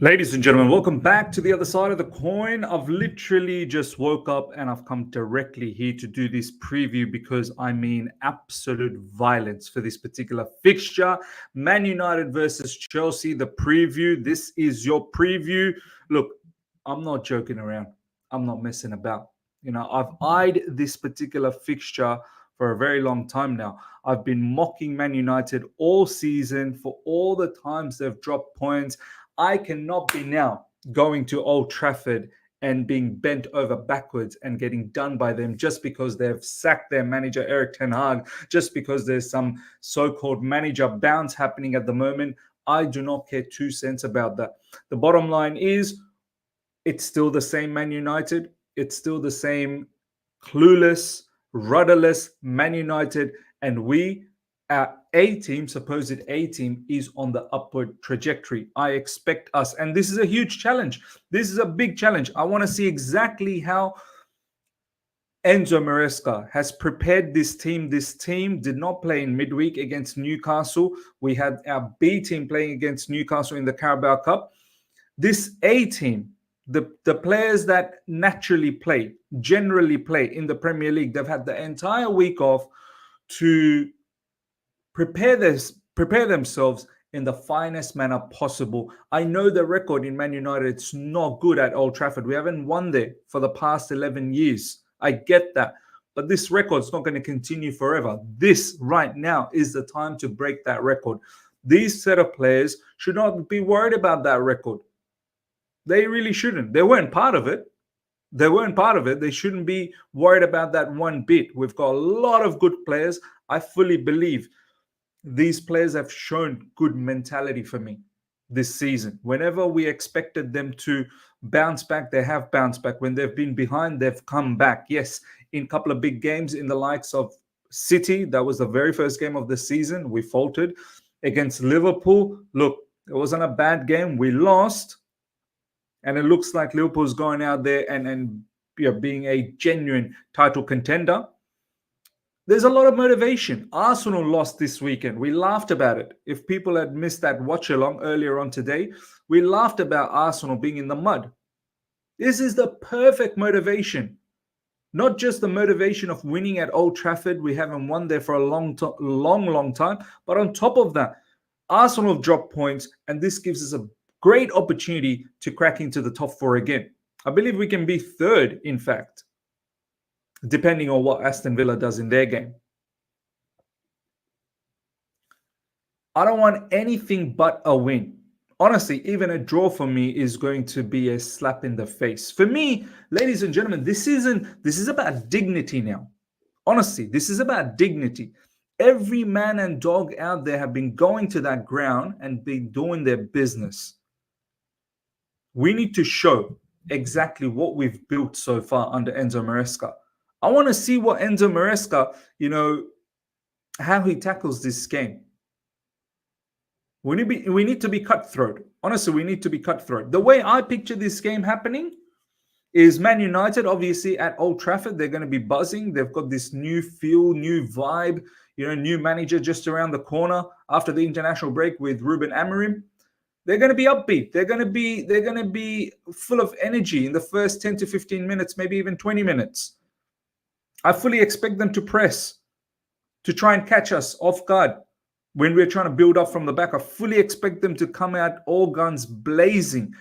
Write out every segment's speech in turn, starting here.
Ladies and gentlemen, welcome back to the other side of the coin. I've literally just woke up and I've come directly here to do this preview because I mean absolute violence for this particular fixture. Man United versus Chelsea, the preview. This is your preview. Look, I'm not joking around. I'm not messing about. I've eyed this particular fixture for a very long time now. I've been mocking Man United all season for all the times they've dropped points. I cannot be now going to Old Trafford and being bent over backwards and getting done by them just because they've sacked their manager, Eric Ten Hag, just because there's some so-called manager bounce happening at the moment. I do not care 2 cents about that. The bottom line is it's still the same Man United. It's still the same clueless, rudderless Man United. And our supposed A team, is on the upward trajectory. I expect us, and this is a huge challenge. This is a big challenge. I want to see exactly how Enzo Maresca has prepared this team. This team did not play in midweek against Newcastle. We had our B team playing against Newcastle in the Carabao Cup. This A team, the players that generally play in the Premier League, they've had the entire week off to prepare themselves in the finest manner possible. I know the record in Man United, it's not good at Old Trafford. We haven't won there for the past 11 years. I get that. But this record's not going to continue forever. This right now is the time to break that record. These set of players should not be worried about that record. They really shouldn't. They weren't part of it. They shouldn't be worried about that one bit. We've got a lot of good players. I fully believe these players have shown good mentality for me this season. Whenever we expected them to bounce back, they have bounced back. When they've been behind, they've come back. Yes, in a couple of big games in the likes of City, that was the very first game of the season, we faltered. Against Liverpool, look, it wasn't a bad game. We lost. And it looks like Liverpool's going out there and being a genuine title contender. There's a lot of motivation. Arsenal lost this weekend. We laughed about it. If people had missed that watch along earlier on today, we laughed about Arsenal being in the mud. This is the perfect motivation. Not just the motivation of winning at Old Trafford. We haven't won there for a long time. But on top of that, Arsenal have dropped points, and this gives us a great opportunity to crack into the top four again. I believe we can be third, in fact, depending on what Aston Villa does in their game. I don't want anything but a win. Honestly, even a draw for me is going to be a slap in the face. For me, ladies and gentlemen, this is about dignity now. Honestly, this is about dignity. Every man and dog out there have been going to that ground and been doing their business. We need to show exactly what we've built so far under Enzo Maresca. I want to see what Enzo Maresca, how he tackles this game. We need to be cutthroat. Honestly, we need to be cutthroat. The way I picture this game happening is Man United, obviously, at Old Trafford. They're going to be buzzing. They've got this new feel, new vibe, new manager just around the corner after the international break with Ruben Amorim. They're going to be upbeat. They're going to be full of energy in the first 10 to 15 minutes, maybe even 20 minutes. I fully expect them to press, to try and catch us off guard when we're trying to build up from the back. I fully expect them to come out all guns blazing.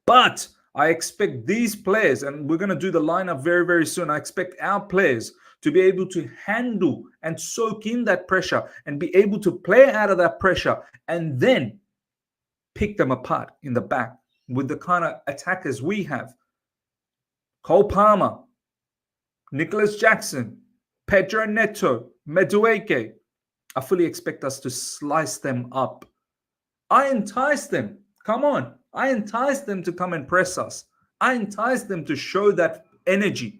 But I expect these players, and we're going to do the lineup very, very soon. I expect our players to be able to handle and soak in that pressure and be able to play out of that pressure and then pick them apart in the back with the kind of attackers we have. Cole Palmer, Nicholas Jackson, Pedro Neto, Madueke. I fully expect us to slice them up. I entice them. Come on. I entice them to come and press us. I entice them to show that energy.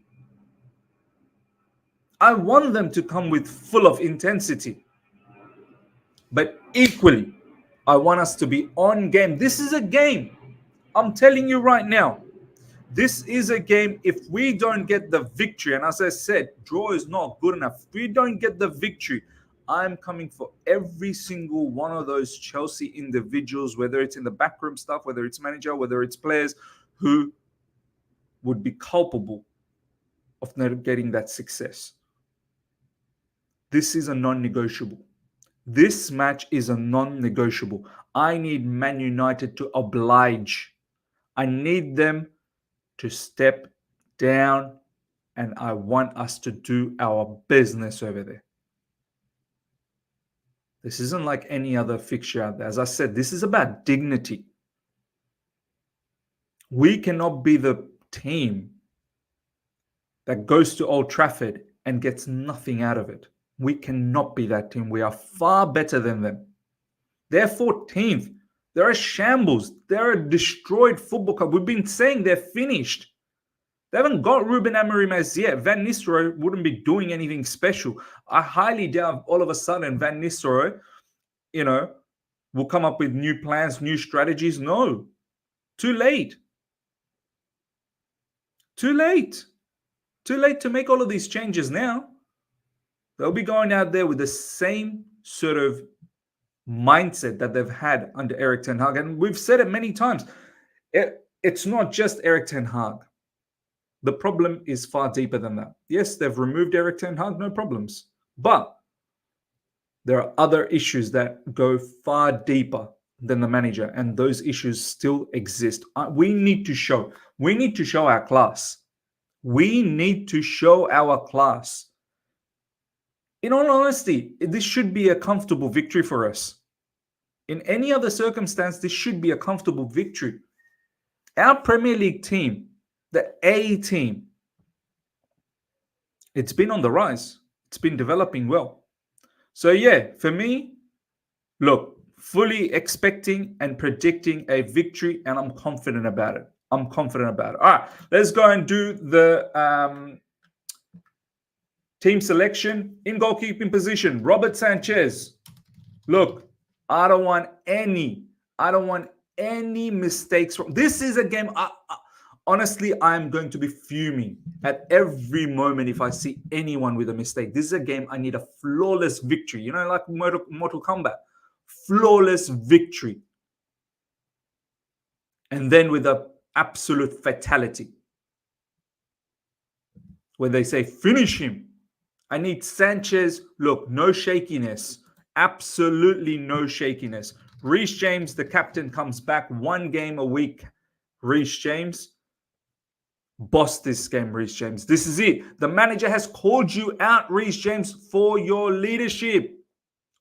I want them to come with full of intensity. But equally, I want us to be on game. This is a game. I'm telling you right now. This is a game. If we don't get the victory, and as I said, draw is not good enough. If we don't get the victory, I'm coming for every single one of those Chelsea individuals, whether it's in the backroom stuff, whether it's manager, whether it's players who would be culpable of not getting that success. This is a non-negotiable. This match is a non-negotiable. I need Man United to oblige. I need them to step down, and I want us to do our business over there. This isn't like any other fixture out there. As I said, this is about dignity. We cannot be the team that goes to Old Trafford and gets nothing out of it. We cannot be that team. We are far better than them. They're 14th. They're a shambles. They're a destroyed football club. We've been saying they're finished. They haven't got Ruben Amorim as yet. Van Nistelrooy wouldn't be doing anything special. I highly doubt all of a sudden Van Nistelrooy, will come up with new plans, new strategies. No. Too late. Too late. Too late to make all of these changes now. They'll be going out there with the same sort of mindset that they've had under Erik ten Hag. And we've said it many times. It's not just Erik ten Hag. The problem is far deeper than that. Yes, they've removed Erik ten Hag, no problems. But there are other issues that go far deeper than the manager, and those issues still exist. We need to show our class. We need to show our class. In all honesty, this should be a comfortable victory for us. In any other circumstance, this should be a comfortable victory. Our Premier League team, the A team, it's been on the rise. It's been developing well. So yeah, for me, look, fully expecting and predicting a victory, and I'm confident about it. All right, let's go and do the team selection. In goalkeeping position, Robert Sanchez. Look, I don't want any mistakes. This is a game. Honestly, I'm going to be fuming at every moment if I see anyone with a mistake. This is a game I need a flawless victory. Like Mortal Kombat. Flawless victory. And then with an absolute fatality. When they say, finish him. I need Sanchez. Look, no shakiness. Absolutely no shakiness. Reece James, the captain, comes back 1 game a week. Reece James. Boss this game, Reece James. This is it. The manager has called you out, Reece James, for your leadership.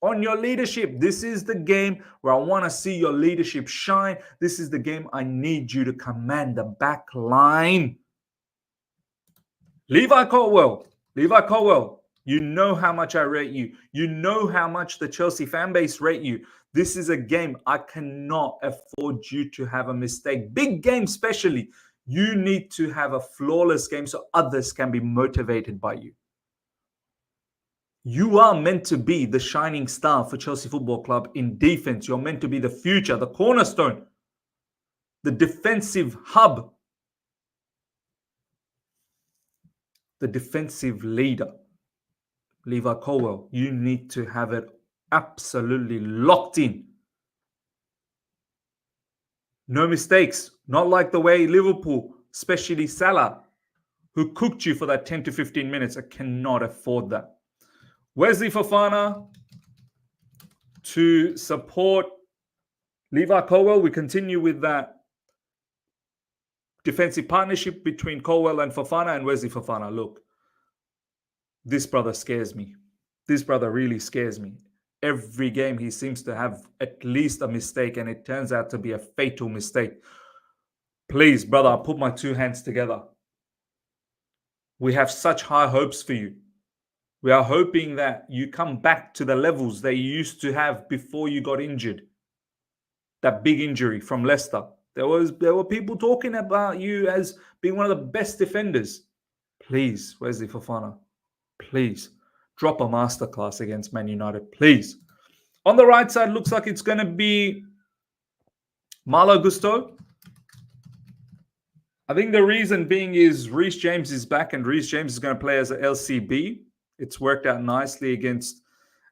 On your leadership. This is the game where I want to see your leadership shine. This is the game I need you to command the back line. Levi Colwill, you know how much I rate you. You know how much the Chelsea fan base rate you. This is a game I cannot afford you to have a mistake. Big game especially. You need to have a flawless game so others can be motivated by you. You are meant to be the shining star for Chelsea Football Club in defense. You're meant to be the future, the cornerstone, the defensive hub, the defensive leader. Levi Colwill, you need to have it absolutely locked in. No mistakes. Not like the way Liverpool, especially Salah, who cooked you for that 10 to 15 minutes. I cannot afford that. Wesley Fofana to support Levi Colwill. We continue with that defensive partnership between Colwill and Fofana and Wesley Fofana. Look, this brother scares me. This brother really scares me. Every game he seems to have at least a mistake, and it turns out to be a fatal mistake. Please, brother, I put my 2 hands together. We have such high hopes for you. We are hoping that you come back to the levels that you used to have before you got injured. That big injury from Leicester. There were people talking about you as being one of the best defenders. Please, Wesley Fofana, please drop a masterclass against Man United, please. On the right side, looks like it's going to be Malo Gusto. I think the reason being is Reece James is back, and Reece James is going to play as an LCB. It's worked out nicely against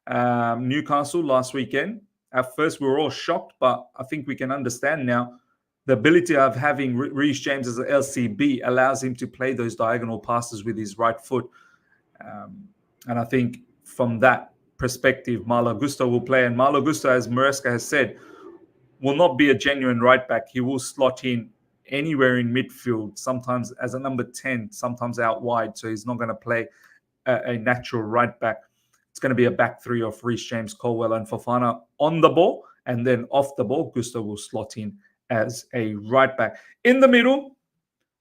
Newcastle last weekend. At first, we were all shocked, but I think we can understand now the ability of having Reece James as an LCB allows him to play those diagonal passes with his right foot. And I think from that perspective, Malo Gusto will play. And Malo Gusto, as Maresca has said, will not be a genuine right back. He will slot in anywhere in midfield, sometimes as a number 10, sometimes out wide. So he's not going to play a natural right back. It's going to be a back three of Reece James, Colwill, and Fofana on the ball. And then off the ball, Gusto will slot in as a right back. In the middle,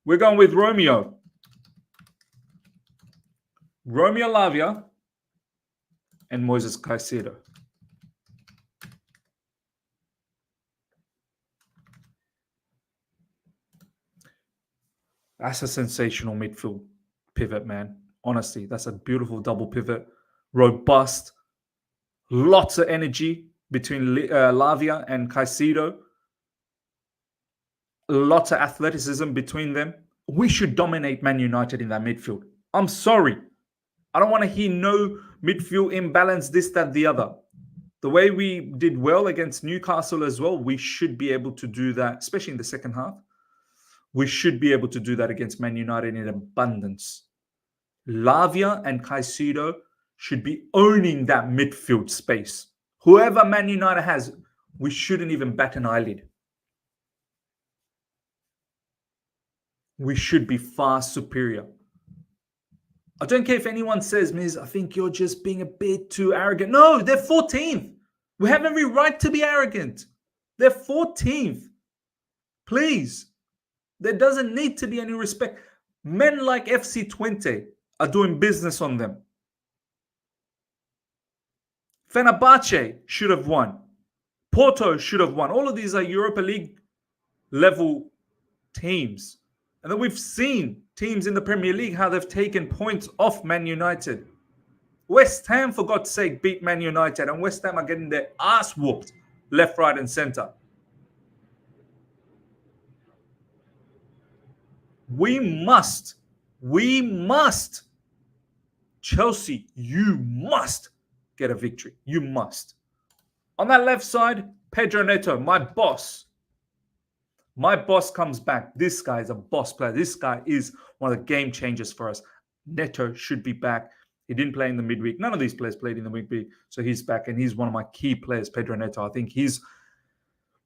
we're going with Romeo Lavia, and Moises Caicedo. That's a sensational midfield pivot, man. Honestly, that's a beautiful double pivot. Robust. Lots of energy between Lavia and Caicedo. Lots of athleticism between them. We should dominate Man United in that midfield. I'm sorry. I don't want to hear no midfield imbalance, this, that, the other. The way we did well against Newcastle as well, we should be able to do that, especially in the second half. We should be able to do that against Man United in abundance. Lavia and Caicedo should be owning that midfield space. Whoever Man United has, we shouldn't even bat an eyelid. We should be far superior. I don't care if anyone says, Miz, I think you're just being a bit too arrogant. No, they're 14th. We have every right to be arrogant. They're 14th. Please. There doesn't need to be any respect. Men like FC Twente are doing business on them. Fenerbahce should have won. Porto should have won. All of these are Europa League level teams. And then we've seen teams in the Premier League, how they've taken points off Man United. West Ham, for God's sake, beat Man United. And West Ham are getting their ass whooped left, right, and center. We must. Chelsea, you must get a victory. You must. On that left side, Pedro Neto, my boss. My boss comes back. This guy is a boss player. This guy is one of the game changers for us. Neto should be back. He didn't play in the midweek. None of these players played in the midweek. So he's back, and he's one of my key players, Pedro Neto. I think he's,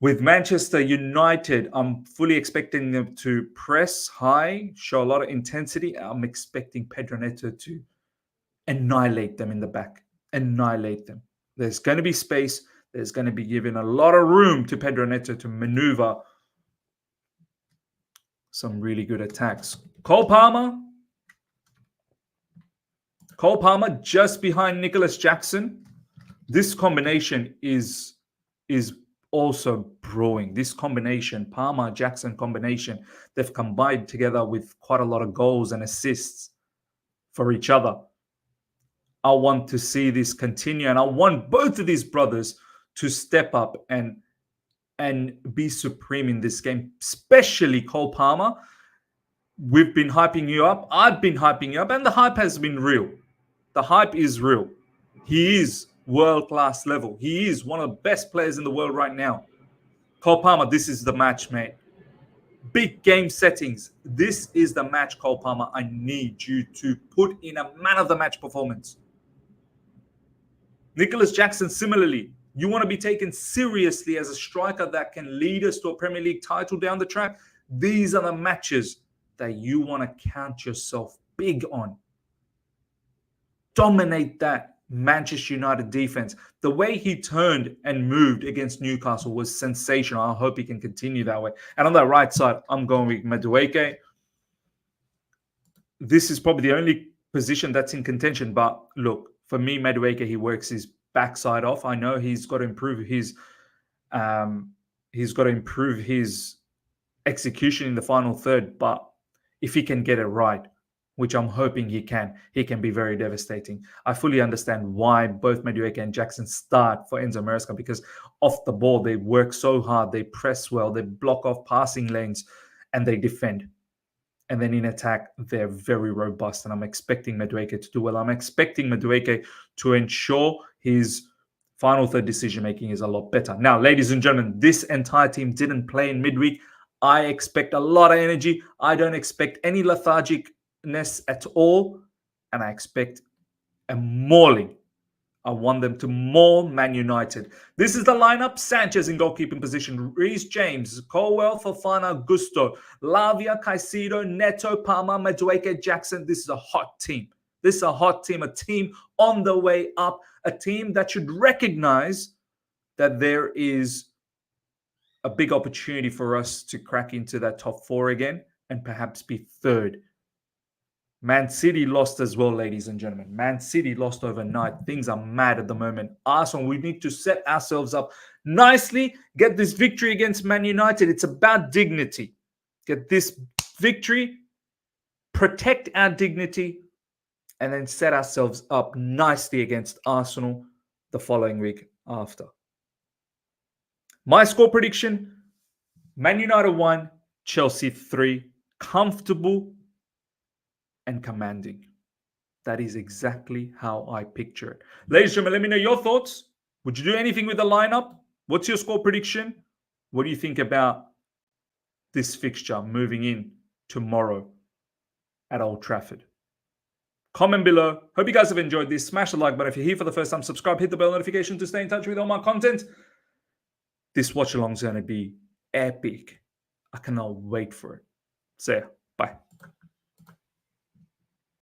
with Manchester United, I'm fully expecting them to press high, show a lot of intensity. I'm expecting Pedro Neto to annihilate them in the back. Annihilate them. There's going to be space. There's going to be given a lot of room to Pedro Neto to maneuver some really good attacks. Cole Palmer just behind Nicholas Jackson. This combination is also brewing. This combination, Palmer-Jackson combination, they've combined together with quite a lot of goals and assists for each other. I want to see this continue, and I want both of these brothers to step up and be supreme in this game, especially Cole Palmer. We've been hyping you up. I've been hyping you up, and the hype has been real. The hype is real. He is world-class level. He is one of the best players in the world right now. Cole Palmer, this is the match, mate. Big game settings. This is the match, Cole Palmer. I need you to put in a man-of-the-match performance. Nicholas Jackson, similarly. You want to be taken seriously as a striker that can lead us to a Premier League title down the track. These are the matches that you want to count yourself big on. Dominate that Manchester United defense. The way he turned and moved against Newcastle was sensational. I hope he can continue that way. And on that right side, I'm going with Madueke. This is probably the only position that's in contention. But look, for me, Madueke, he works his backside off. I know he's got to improve his execution in the final third, but if he can get it right, which I'm hoping he can be very devastating. I fully understand why both Madueke and Jackson start for Enzo Maresca, because off the ball they work so hard, they press well, they block off passing lanes, and they defend. And then in attack, they're very robust. And I'm expecting Madueke to do well. I'm expecting Madueke to ensure his final third decision-making is a lot better. Now, ladies and gentlemen, this entire team didn't play in midweek. I expect a lot of energy. I don't expect any lethargicness at all. And I expect a mauling. I want them to maul Man United. This is the lineup. Sanchez in goalkeeping position. Reece James, Colwell, Fofana, Gusto, Lavia, Caicedo, Neto, Palma, Madueke, Jackson. This is a hot team. This is a hot team, a team on the way up, a team that should recognize that there is a big opportunity for us to crack into that top four again and perhaps be third. Man City lost as well, ladies and gentlemen. Man City lost overnight. Things are mad at the moment. Arsenal, we need to set ourselves up nicely, get this victory against Man United. It's about dignity. Get this victory, protect our dignity, and then set ourselves up nicely against Arsenal the following week after. My score prediction, Man United 1, Chelsea 3. Comfortable and commanding. That is exactly how I picture it. Ladies and gentlemen, let me know your thoughts. Would you do anything with the lineup? What's your score prediction? What do you think about this fixture moving in tomorrow at Old Trafford? Comment below. Hope you guys have enjoyed this. Smash the like button if you're here for the first time. Subscribe, hit the bell notification to stay in touch with all my content. This watch along is going to be epic. I cannot wait for it. See ya. Bye.